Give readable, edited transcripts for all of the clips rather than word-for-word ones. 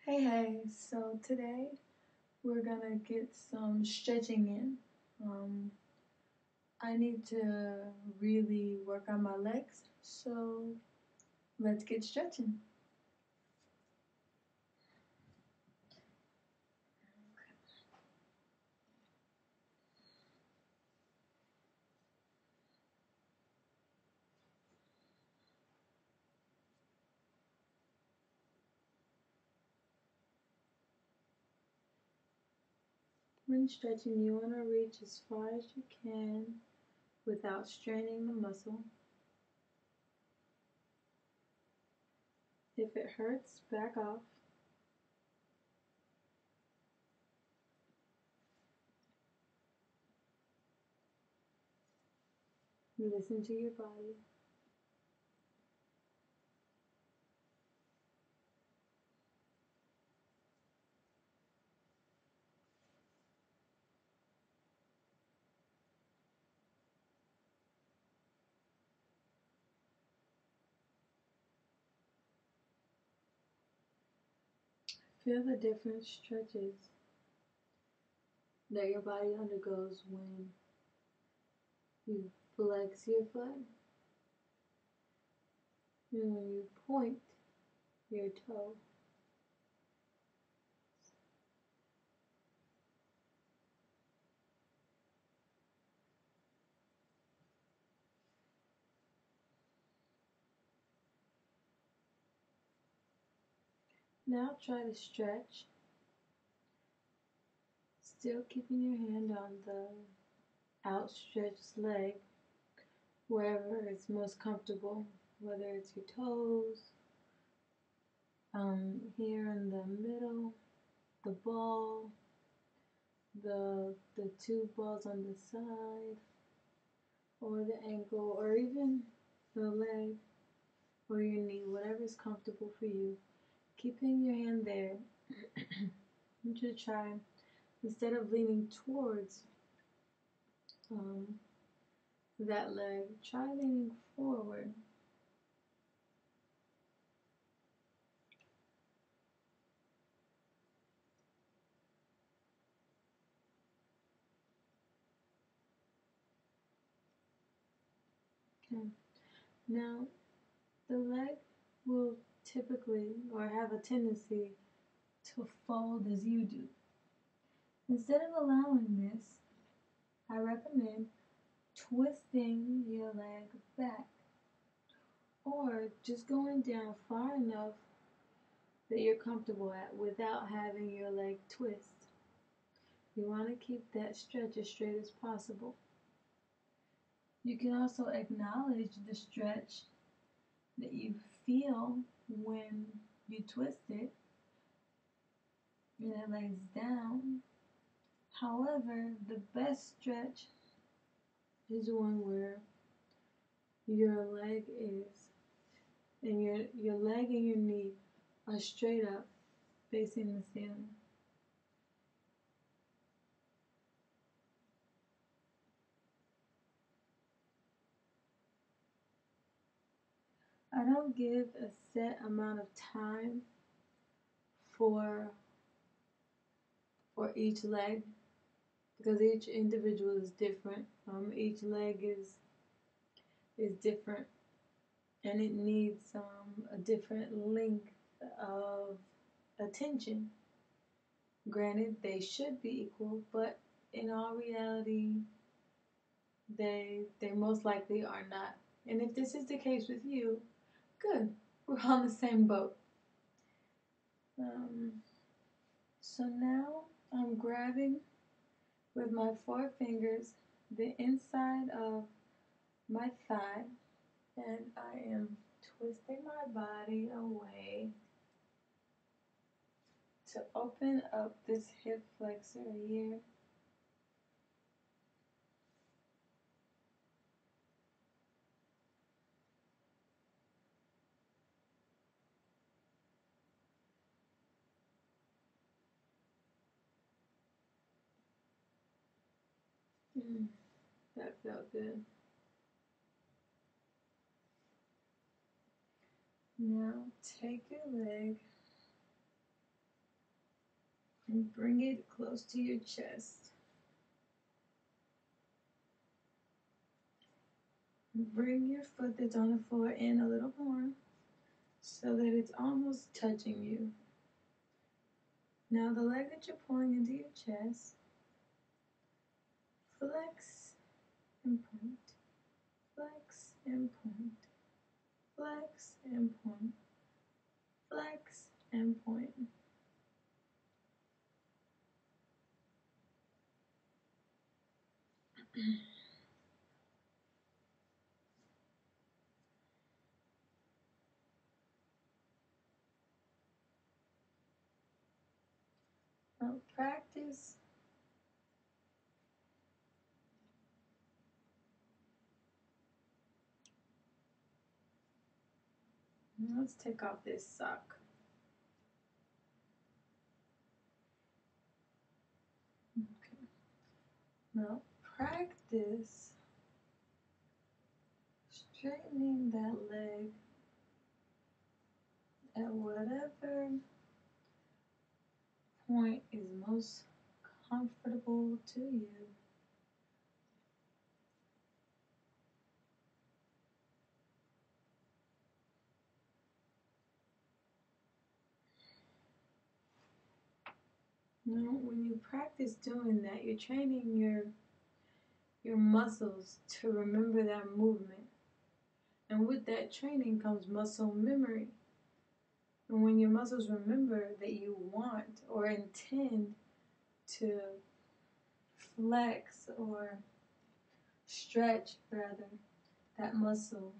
Hey, so today we're gonna get some stretching in. I need to really work on my legs, so let's get stretching. When stretching, you want to reach as far as you can without straining the muscle. If it hurts, back off. Listen to your body. Feel the different stretches that your body undergoes when you flex your foot and when you point your toe. Now try to stretch, still keeping your hand on the outstretched leg, wherever it's most comfortable, whether it's your toes, here in the middle, the ball, the two balls on the side, or the ankle, or even the leg or your knee, whatever is comfortable for you. Keeping your hand there, you should try, instead of leaning towards um, that leg, try leaning forward. Okay. Now, the leg will typically or have a tendency to fold as you do. Instead of allowing this, I recommend twisting your leg back or just going down far enough that you're comfortable at without having your leg twist. You want to keep that stretch as straight as possible. You can also acknowledge the stretch that you feel when you twist it and it lays down. However, the best stretch is one where your leg is, and your leg and your knee are straight up facing the ceiling. I don't give a set amount of time for for each leg because each individual is different. Each leg is different, and it needs a different length of attention. Granted, they should be equal, but in all reality, they most likely are not. And if this is the case with you, good. We're on the same boat. So now I'm grabbing with my 4 fingers the inside of my thigh, and I am twisting my body away to open up this hip flexor here. That felt good. Now take your leg and bring it close to your chest. Bring your foot that's on the floor in a little more so that it's almost touching you. Now the leg that you're pulling into your chest, flex and point, flex and point, flex and point, flex and point. Now practice. Let's take off this sock. Okay. Now practice straightening that leg at whatever point is most comfortable to you. Now, when you practice doing that, you're training your muscles to remember that movement. And with that training comes muscle memory. And when your muscles remember that you want or intend to flex or stretch, rather, that muscle,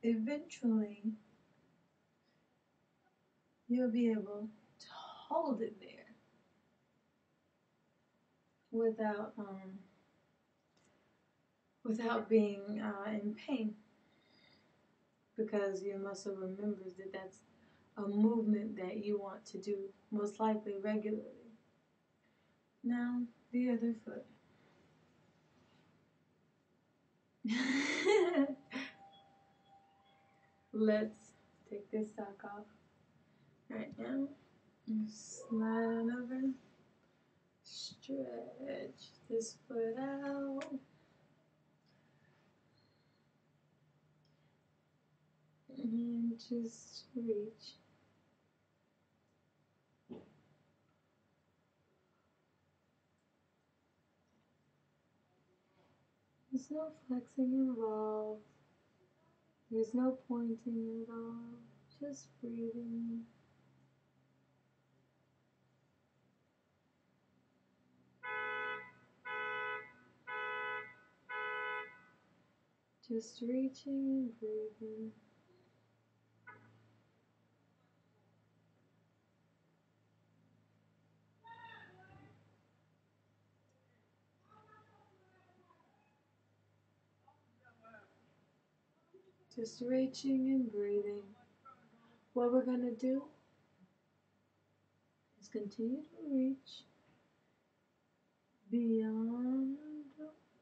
eventually you'll be able to hold it there without being in pain, because your muscle remembers that that's a movement that you want to do, most likely regularly. Now, the other foot. Let's take this sock off right now. Slide on over. Stretch this foot out. And just reach. There's no flexing involved. There's no pointing at all. Just breathing. Just reaching and breathing. Just reaching and breathing. What we're going to do is continue to reach beyond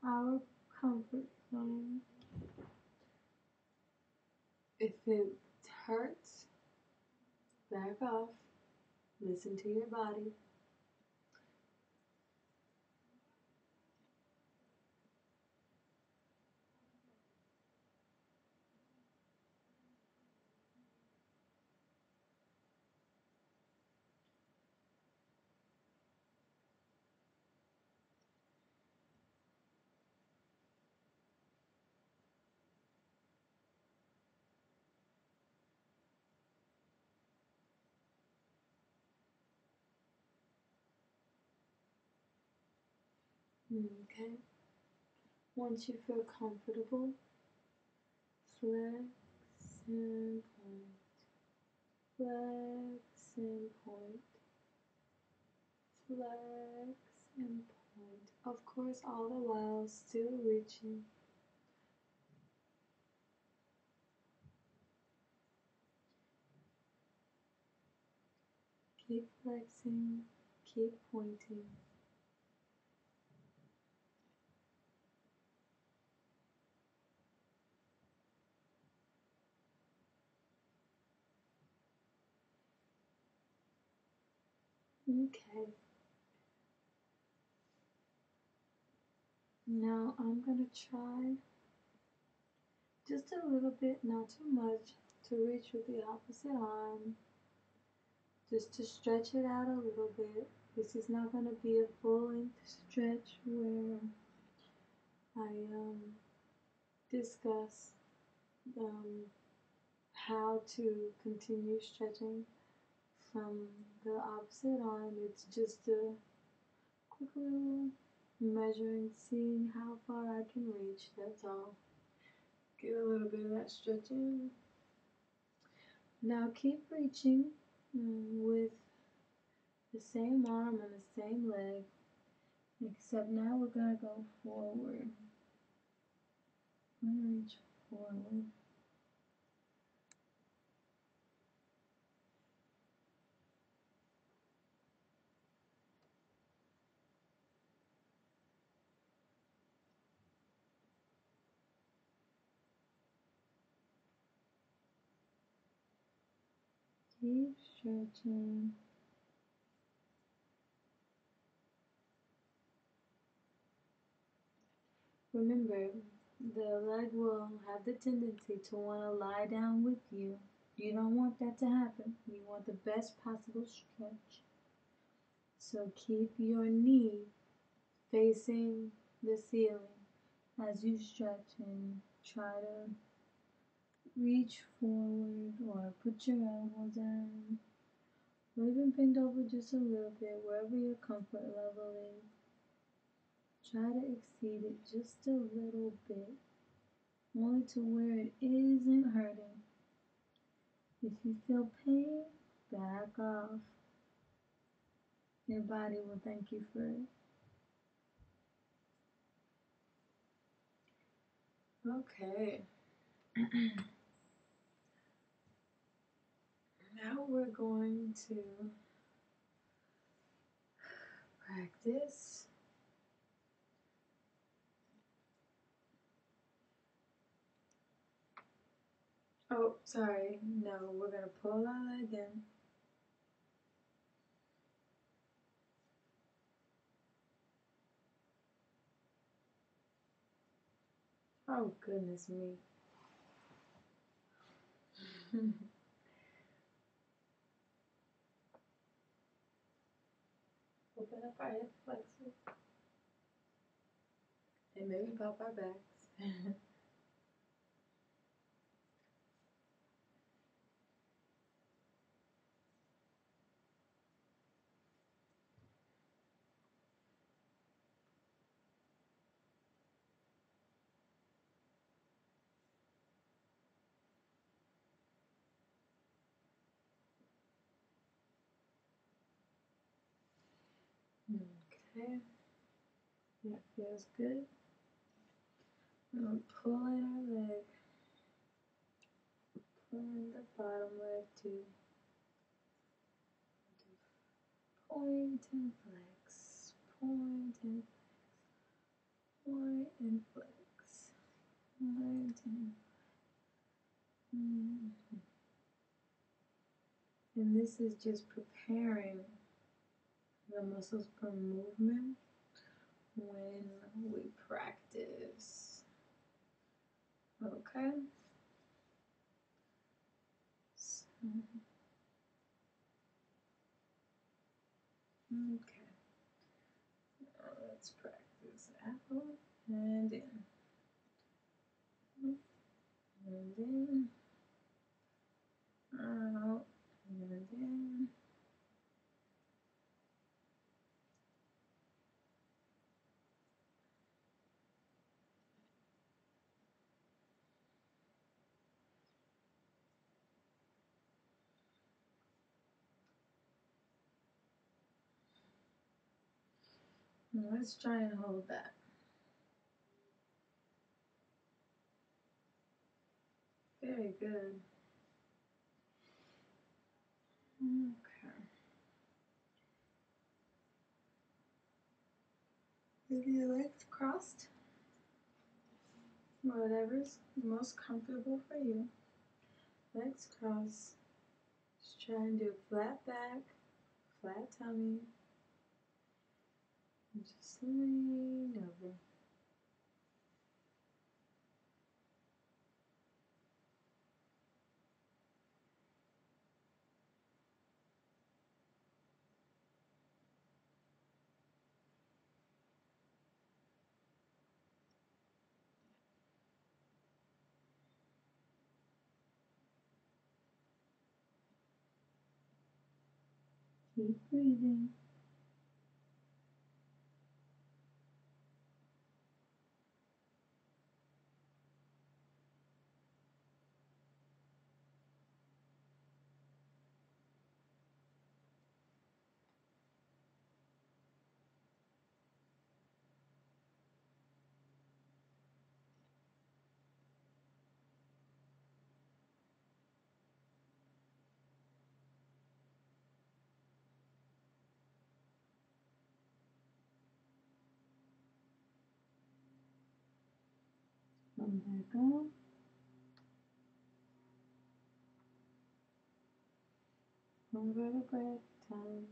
our comfort zone. If it hurts, back off. Listen to your body. Okay. Once you feel comfortable, flex and point. Flex and point. Flex and point. Of course, all the while still reaching. Keep flexing, keep pointing. Okay. Now I'm gonna try just a little bit, not too much, to reach with the opposite arm, just to stretch it out a little bit. This is not gonna be a full length stretch where I discuss um, how to continue stretching from the opposite arm. It's just a quick little measuring, seeing how far I can reach. That's all. Get a little bit of that stretching. Now keep reaching with the same arm and the same leg, except now we're gonna go forward. I'm gonna reach forward. Keep stretching. Remember, the leg will have the tendency to want to lie down with you. You don't want that to happen. You want the best possible stretch. So keep your knee facing the ceiling as you stretch and try to reach forward or put your elbow down or even bend over just a little bit, wherever your comfort level is. Try to exceed it just a little bit, only to where it isn't hurting. If you feel pain, back off. Your body will thank you for it. Okay. Now we're going to practice oh, sorry. No, we're going to pull our leg in. Oh, goodness me. Open up our hip flexors and maybe pop our backs. Okay. That feels good. We're pulling our leg. Pulling the bottom leg too. Point and flex. Point and flex. Point and flex. Point and And this is just preparing the muscles for movement when we practice. Okay? So, okay. Now let's practice out and in. And in. Out and in. Now let's try and hold that. Very good. Okay. With your legs crossed, whatever's most comfortable for you. Legs crossed. Just try and do flat back, flat tummy. And just lean over. Keep breathing. Come back up. One vertebra at a time.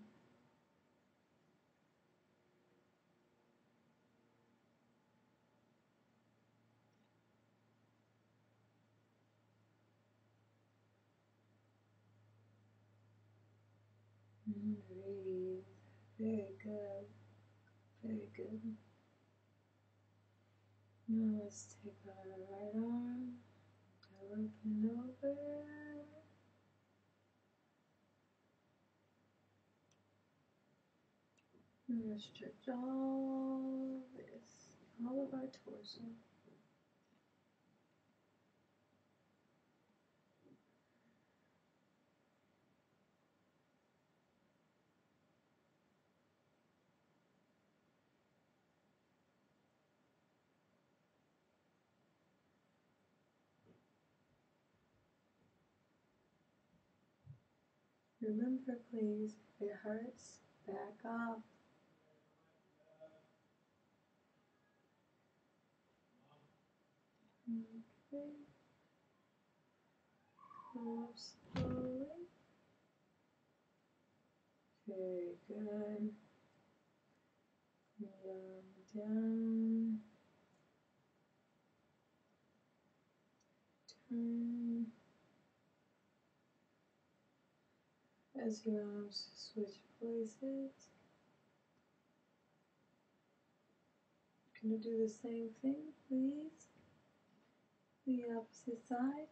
And breathe. Very good. Very good. Now let's take our right arm, go up and over. And we'll stretch all this, all of our torso. Remember, please, if it hurts, back off. Okay. Up slowly. Very good. Down. Turn. As your arms switch places. Gonna do the same thing, please. The opposite side.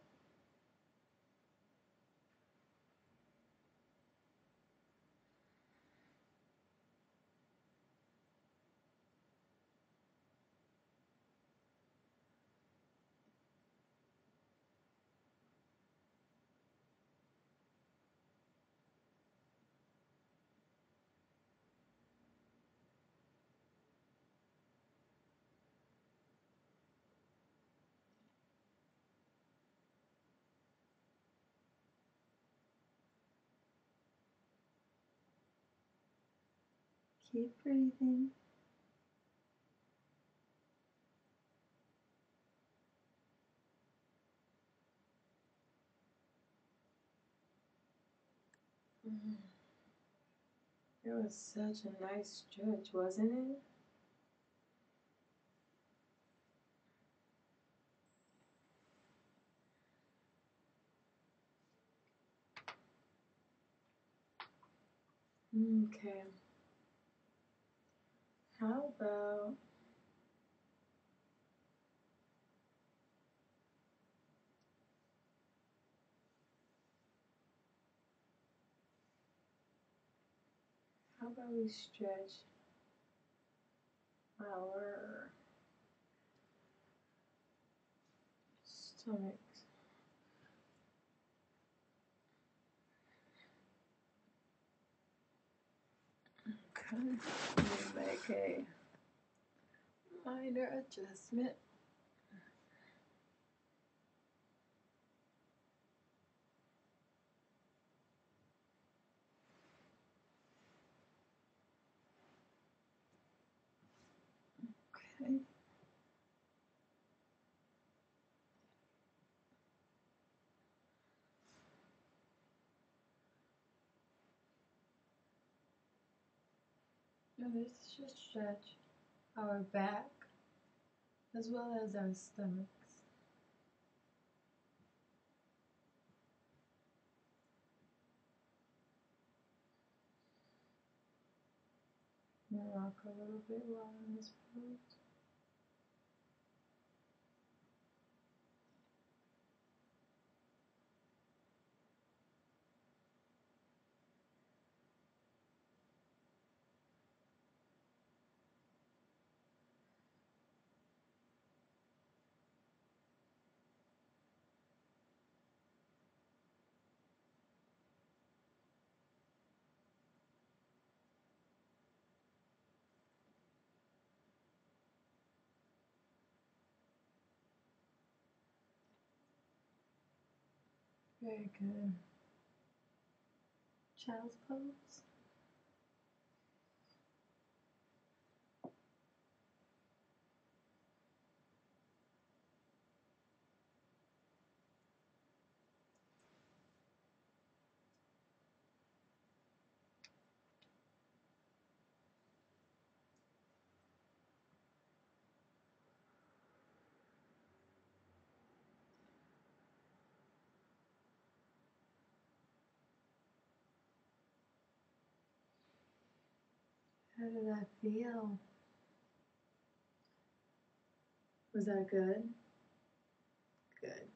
Keep breathing. It was such a nice stretch, wasn't it? Okay. How about we stretch our stomachs? Okay. Let me make a minor adjustment. Okay. And this should stretch our back as well as our stomachs. Now rock a little bit while in this pose. Very good. Child's pose. How did that feel? Was that good? Good.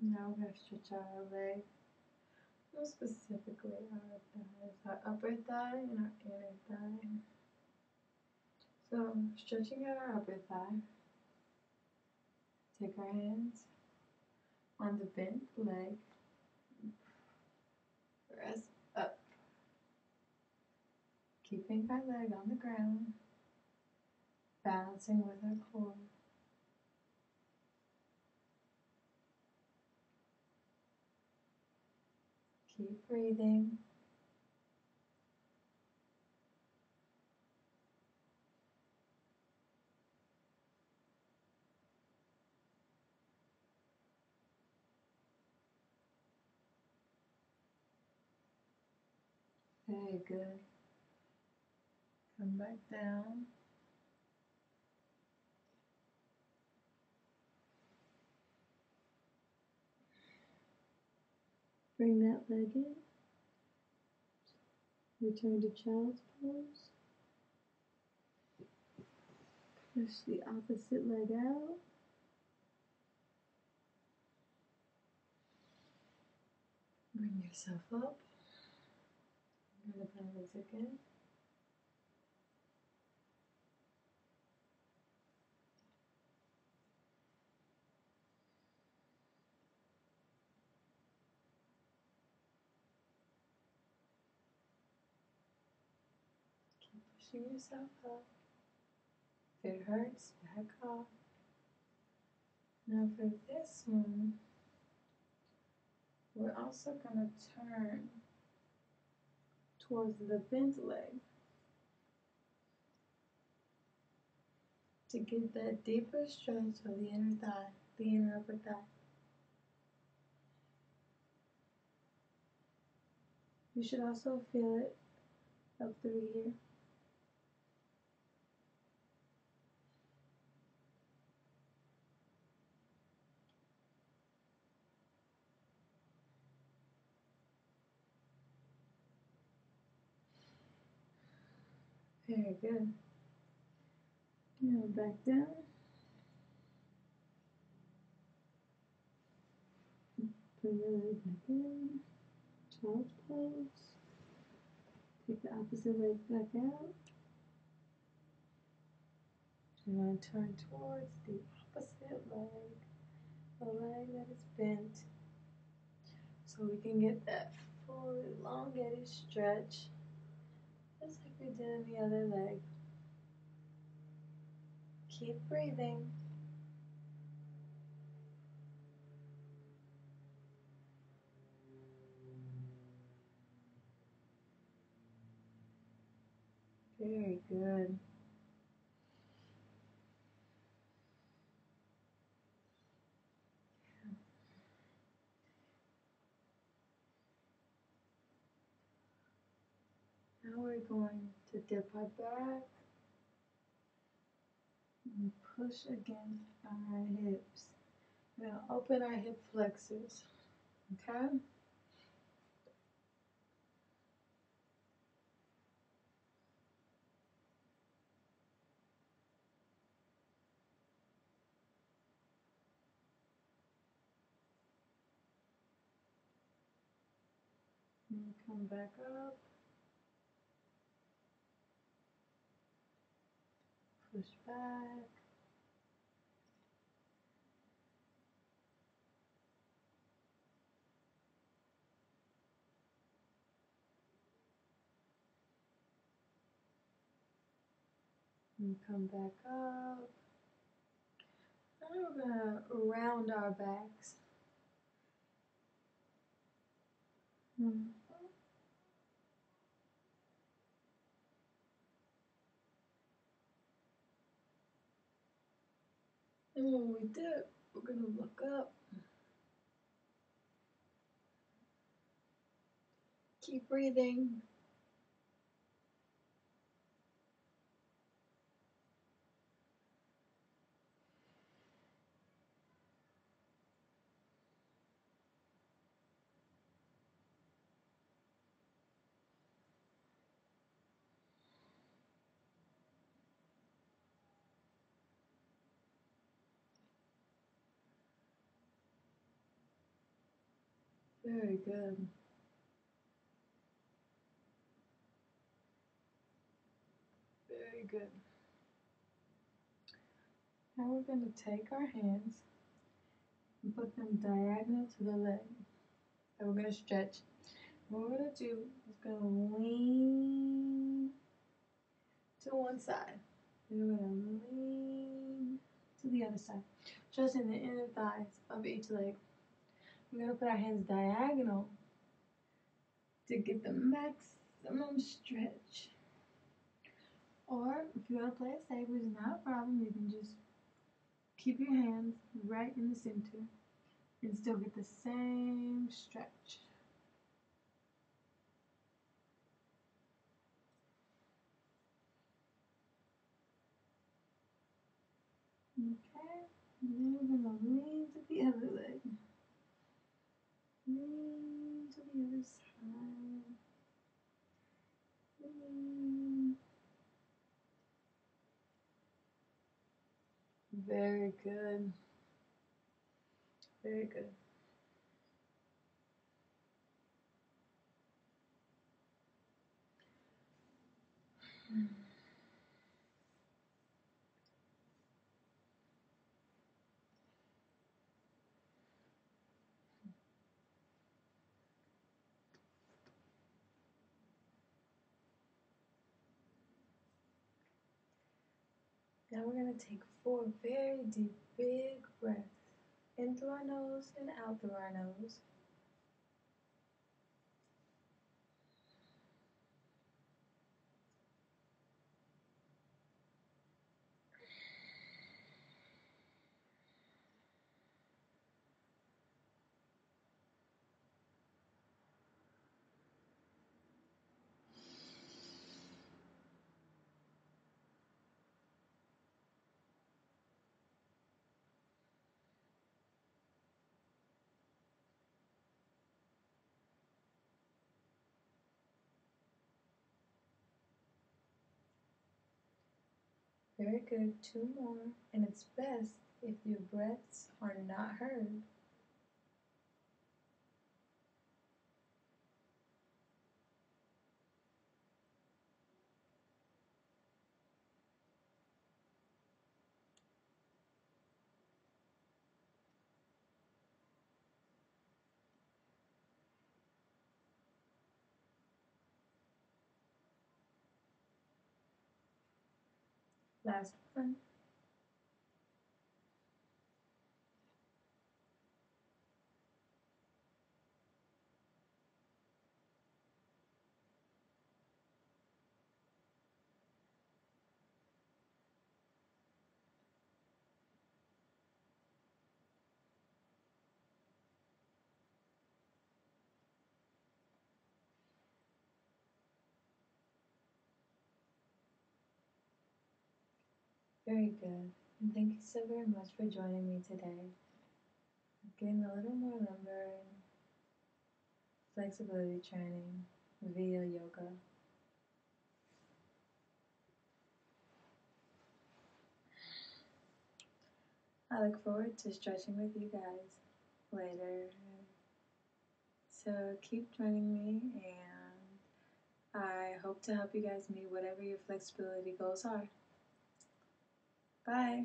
Now we're going to stretch out our leg. More specifically, our thighs, our upper thigh and our inner thigh. So, stretching out our upper thigh. Take our hands on the bent leg. Press up. Keeping our leg on the ground. Balancing with our core. Keep breathing. Very good. Come back down. Bring that leg in. Return to child's pose. Push the opposite leg out. Bring yourself up. I'm going to balance again. Keep pushing yourself up. If it hurts, back off. Now for this one, we're also going to turn towards the bent leg to get that deeper stretch of the inner thigh, the inner upper thigh. You should also feel it up through here. Very good. Now back down. Bring your leg back in. Child's pose. Take the opposite leg back out. You're going to turn towards the opposite leg, the leg that is bent, so we can get that full elongated stretch, just like we did in the other leg. Keep breathing. Very good. Now we're going to dip our back and push against our hips. We're going to open our hip flexors. Okay? And come back up. Push back. And come back up. And we're going to round our backs. And when we dip, we're going to look up. Keep breathing. Very good. Very good. Now we're going to take our hands and put them diagonal to the leg. And we're going to stretch. What we're going to do is going to lean to one side. Then we're going to lean to the other side. Just in the inner thighs of each leg. We're going to put our hands diagonal to get the maximum stretch. Or if you want to play it safe, which is not a problem, you can just keep your hands right in the center and still get the same stretch. Okay, and then we're going to lean to the other leg. Lean to the other side. Lean. Very good. Very good. Now we're going to take 4 very deep, big breaths in through our nose and out through our nose. Very good. 2 more. And it's best if your breaths are not heard. Last one. Very good. And thank you so very much for joining me today. Getting a little more lumbar and flexibility training via yoga. I look forward to stretching with you guys later. So keep joining me, and I hope to help you guys meet whatever your flexibility goals are. Bye.